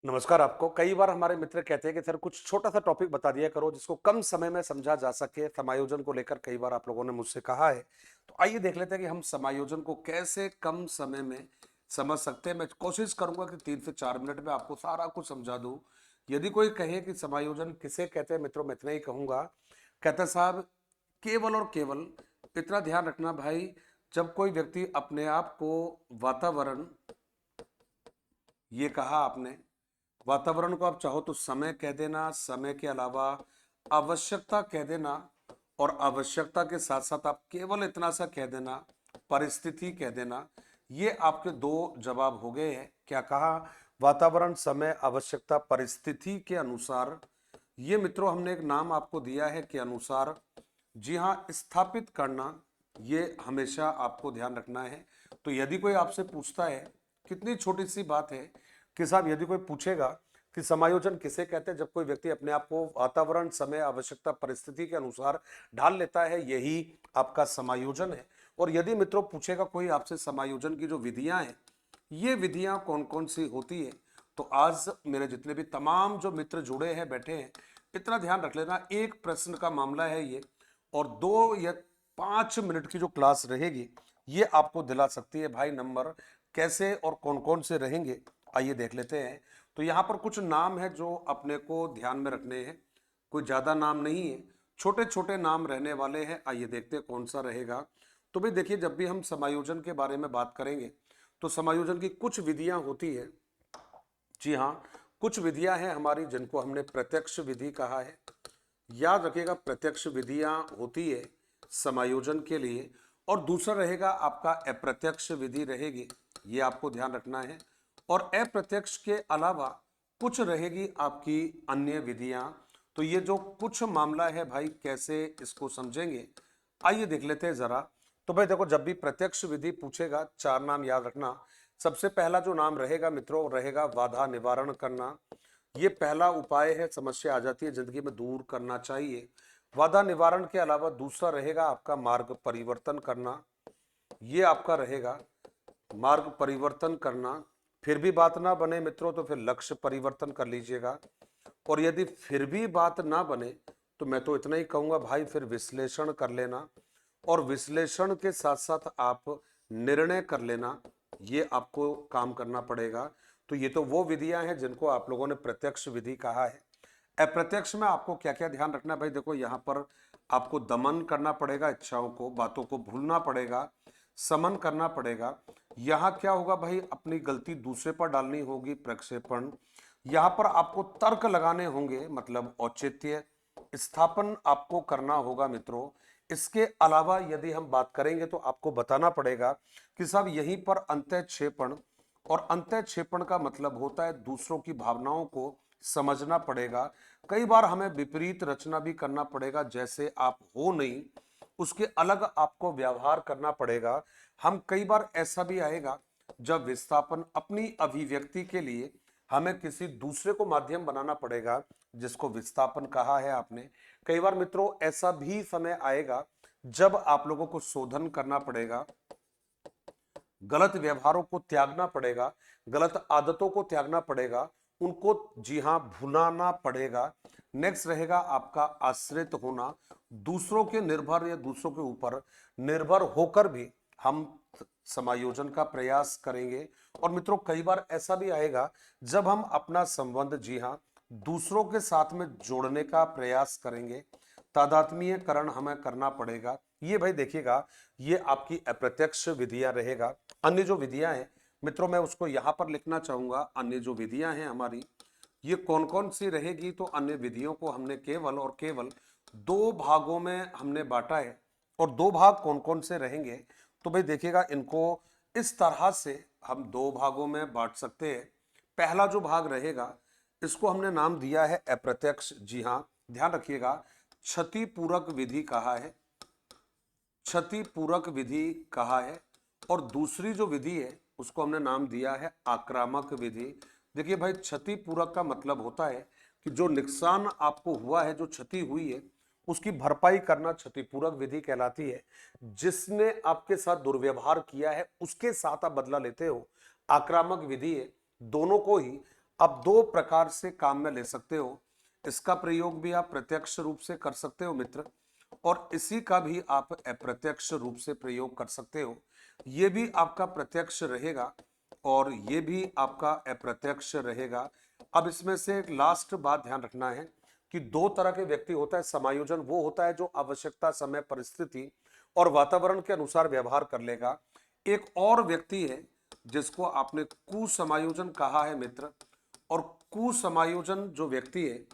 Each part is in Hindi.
नमस्कार। आपको कई बार हमारे मित्र कहते हैं कि सर कुछ छोटा सा टॉपिक बता दिया करो जिसको कम समय में समझा जा सके। समायोजन को लेकर कई बार आप लोगों ने मुझसे कहा है, तो आइए देख लेते हैं कि हम समायोजन को कैसे कम समय में समझ सकते हैं। मैं कोशिश करूंगा कि 3 से 4 मिनट में आपको सारा कुछ समझा दूं। यदि कोई कहे कि समायोजन किसे कहते हैं, मित्रों मैं इतना ही कहूंगा, कहते हैं साहब केवल और केवल इतना ध्यान रखना भाई, जब कोई व्यक्ति अपने आप को वातावरण, ये कहा आपने, वातावरण को आप चाहो तो समय कह देना, समय के अलावा आवश्यकता कह देना, और आवश्यकता के साथ साथ आप केवल इतना सा कह देना, परिस्थिति कह देना। ये आपके दो जवाब हो गए हैं। क्या कहा? वातावरण, समय, आवश्यकता, परिस्थिति के अनुसार। ये मित्रों हमने एक नाम आपको दिया है के अनुसार। जी हाँ, स्थापित करना, ये हमेशा आपको ध्यान रखना है। तो यदि कोई आपसे पूछता है, कितनी छोटी सी बात है कि साहब यदि कोई पूछेगा कि समायोजन किसे कहते हैं, जब कोई व्यक्ति अपने आप को वातावरण, समय, आवश्यकता, परिस्थिति के अनुसार ढाल लेता है, यही आपका समायोजन है। और यदि मित्रों पूछेगा कोई आपसे समायोजन की जो विधियां हैं, ये विधियां कौन कौन सी होती है, तो आज मेरे जितने भी तमाम जो मित्र जुड़े हैं, बैठे हैं, इतना ध्यान रख लेना, एक प्रश्न का मामला है ये, और 2 या 5 मिनट की जो क्लास रहेगी, ये आपको दिला सकती है भाई नंबर। कैसे और कौन कौन से रहेंगे, आइए देख लेते हैं। तो यहाँ पर कुछ नाम है जो अपने को ध्यान में रखने हैं। कोई ज़्यादा नाम नहीं है, छोटे छोटे नाम रहने वाले हैं। आइए देखते हैं कौन सा रहेगा। तो भाई देखिए, जब भी हम समायोजन के बारे में बात करेंगे तो समायोजन की कुछ विधियां होती है। जी हाँ, कुछ विधियां हैं हमारी जिनको हमने प्रत्यक्ष विधि कहा है। याद रखिएगा, प्रत्यक्ष विधियां होती है समायोजन के लिए, और दूसरा रहेगा आपका अप्रत्यक्ष विधि रहेगी, ये आपको ध्यान रखना है। और अप्रत्यक्ष के अलावा कुछ रहेगी आपकी अन्य विधियां। तो ये जो कुछ मामला है भाई, कैसे इसको समझेंगे, आइए देख लेते हैं जरा। तो भाई देखो, जब भी प्रत्यक्ष विधि पूछेगा, 4 नाम याद रखना। सबसे पहला जो नाम रहेगा मित्रों, रहेगा बाधा निवारण करना। ये पहला उपाय है, समस्या आ जाती है जिंदगी में, दूर करना चाहिए। बाधा निवारण के अलावा दूसरा रहेगा आपका मार्ग परिवर्तन करना। ये आपका रहेगा मार्ग परिवर्तन करना। फिर भी बात ना बने मित्रों तो फिर लक्ष्य परिवर्तन कर लीजिएगा। और यदि फिर भी बात ना बने तो मैं तो इतना ही कहूंगा भाई, फिर विश्लेषण कर लेना, और विश्लेषण के साथ साथ आप निर्णय कर लेना, ये आपको काम करना पड़ेगा। तो ये तो वो विधियां हैं जिनको आप लोगों ने प्रत्यक्ष विधि कहा है। अप्रत्यक्ष में आपको क्या क्या ध्यान रखना है भाई, देखो यहाँ पर आपको दमन करना पड़ेगा, इच्छाओं को, बातों को भूलना पड़ेगा, समन करना पड़ेगा। यहाँ क्या होगा भाई, अपनी गलती दूसरे पर डालनी होगी, प्रक्षेपण। यहाँ पर आपको तर्क लगाने होंगे, मतलब औचित्य स्थापन आपको करना होगा मित्रों। इसके अलावा यदि हम बात करेंगे तो आपको बताना पड़ेगा कि साहब यहीं पर अंतःक्षेपण, और अंतःक्षेपण का मतलब होता है दूसरों की भावनाओं को समझना पड़ेगा। कई बार हमें विपरीत रचना भी करना पड़ेगा, जैसे आप हो नहीं उसके अलग आपको व्यवहार करना पड़ेगा। हम कई बार ऐसा भी आएगा जब विस्थापन अपनी अभिव्यक्ति के लिए हमें किसी दूसरे को माध्यम बनाना पड़ेगा, जिसको विस्थापन कहा है आपने। कई बार मित्रों ऐसा भी समय आएगा जब आप लोगों को शोधन करना पड़ेगा, गलत व्यवहारों को त्यागना पड़ेगा, गलत आदतों को त्यागना पड़ेगा, उनको जी हाँ भुलाना पड़ेगा। नेक्स्ट रहेगा आपका आश्रित होना, दूसरों के निर्भर या दूसरों के ऊपर निर्भर होकर भी हम समायोजन का प्रयास करेंगे। और मित्रों कई बार ऐसा भी आएगा जब हम अपना संबंध जी हाँ दूसरों के साथ में जोड़ने का प्रयास करेंगे, तादात्म्यकरण हमें करना पड़ेगा। ये भाई देखिएगा, ये आपकी अप्रत्यक्ष विधियां रहेगा। अन्य जो विधियां हैं मित्रों, मैं उसको यहां पर लिखना चाहूंगा। अन्य जो विधियां हैं हमारी, ये कौन कौन सी रहेगी, तो अन्य विधियों को हमने केवल और केवल 2 भागों में हमने बांटा है। और 2 भाग कौन कौन से रहेंगे, तो भाई देखिएगा, इनको इस तरह से हम 2 भागों में बांट सकते हैं। पहला जो भाग रहेगा, इसको हमने नाम दिया है अप्रत्यक्ष। जी हाँ, ध्यान रखिएगा, क्षतिपूरक विधि कहा है, क्षतिपूरक विधि कहा है। और दूसरी जो विधि है उसको हमने नाम दिया है आक्रामक विधि। देखिए भाई, क्षतिपूरक का मतलब होता है कि जो नुकसान आपको हुआ है, जो क्षति हुई है, उसकी भरपाई करना क्षतिपूरक विधि कहलाती है। जिसने आपके साथ दुर्व्यवहार किया है उसके साथ आप बदला लेते हो, आक्रामक विधि है। दोनों को ही आप दो प्रकार से काम में ले सकते हो। इसका प्रयोग भी आप प्रत्यक्ष रूप से कर सकते हो मित्र, और इसी का भी आप अप्रत्यक्ष रूप से प्रयोग कर सकते हो। ये भी आपका प्रत्यक्ष रहेगा और ये भी आपका अप्रत्यक्ष रहेगा। अब इसमें से एक लास्ट बात ध्यान रखना है कि दो तरह के व्यक्ति होता है। समायोजन वो होता है जो आवश्यकता, समय, परिस्थिति और वातावरण के अनुसार व्यवहार कर लेगा। एक और व्यक्ति है जिसको आपने कुसमायोजन कहा है मित्र, और कुसमायोजन जो व्यक्ति है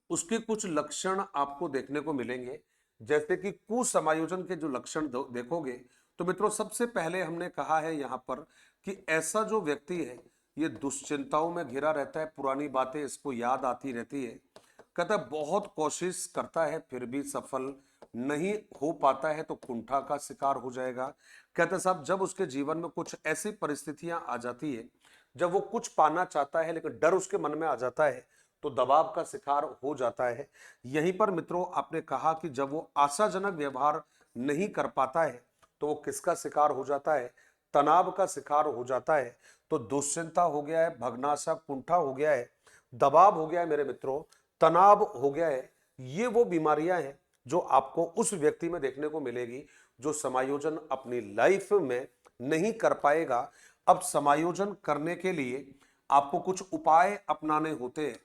उसके कुछ लक्षण आपको देखने को मिलेंगे। जैसे कि कुसमायोजन के जो लक्षण देखोगे तो मित्रों, सबसे पहले हमने कहा है यहां पर कि ऐसा जो व्यक्ति है ये दुश्चिंताओं में घिरा रहता है, पुरानी बातें इसको याद आती रहती है। कहता है बहुत कोशिश करता है फिर भी सफल नहीं हो पाता है तो कुंठा का शिकार हो जाएगा। कहते साहब जब उसके जीवन में कुछ ऐसी परिस्थितियां आ जाती है जब वो कुछ पाना चाहता है लेकिन डर उसके मन में आ जाता है तो दबाव का शिकार हो जाता है। यहीं पर मित्रों आपने कहा कि जब वो आशाजनक व्यवहार नहीं कर पाता है तो वो किसका शिकार हो जाता है? तनाव का शिकार हो जाता है। तो दुश्चिंता हो गया है, भग्नाशा, कुंठा हो गया है, दबाव हो गया है मेरे मित्रों, तनाव हो गया है। ये वो बीमारियां हैं जो आपको उस व्यक्ति में देखने को मिलेगी जो समायोजन अपनी लाइफ में नहीं कर पाएगा। अब समायोजन करने के लिए आपको कुछ उपाय अपनाने होते हैं,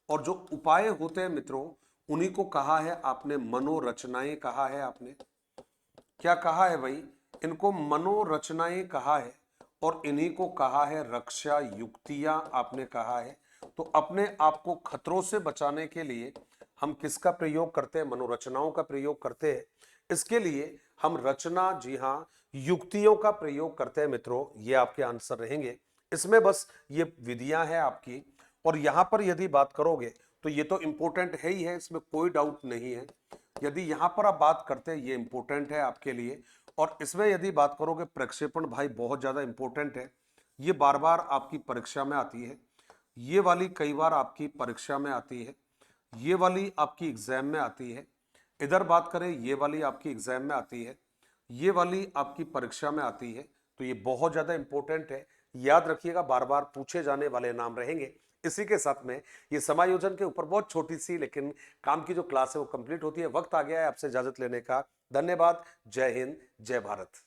और जो उपाय होते हैं मित्रों उन्हीं को कहा है आपने मनोरचनाएं कहा है। आपने क्या कहा है भाई? इनको मनोरचनाएं कहा है और इन्हीं को कहा है रक्षा युक्तियां आपने कहा है। तो अपने आप को खतरों से बचाने के लिए हम किसका प्रयोग करते हैं? मनोरचनाओं का प्रयोग करते हैं। इसके लिए हम रचना, जी हाँ, युक्तियों का प्रयोग करते हैं मित्रों। ये आपके आंसर रहेंगे। इसमें बस ये विधियां हैं आपकी, और यहां पर यदि बात करोगे तो ये तो इंपॉर्टेंट है ही है, इसमें कोई डाउट नहीं है। यदि यहां पर आप बात करते हैं ये इंपॉर्टेंट है आपके लिए, और इसमें यदि बात करोगे प्रक्षेपण भाई बहुत ज्यादा इंपॉर्टेंट है। ये बार बार आपकी परीक्षा में आती है, ये वाली कई बार आपकी परीक्षा में आती है, ये वाली आपकी एग्जाम में आती है। इधर बात करें ये वाली आपकी एग्जाम में आती है, ये वाली आपकी परीक्षा में आती है। तो ये बहुत ज्यादा इंपॉर्टेंट है, याद रखिएगा, बार बार पूछे जाने वाले नाम रहेंगे। इसी के साथ में ये समायोजन के ऊपर बहुत छोटी सी लेकिन काम की जो क्लास है वो कंप्लीट होती है। वक्त आ गया है आपसे इजाजत लेने का। धन्यवाद। जय हिंद, जय भारत।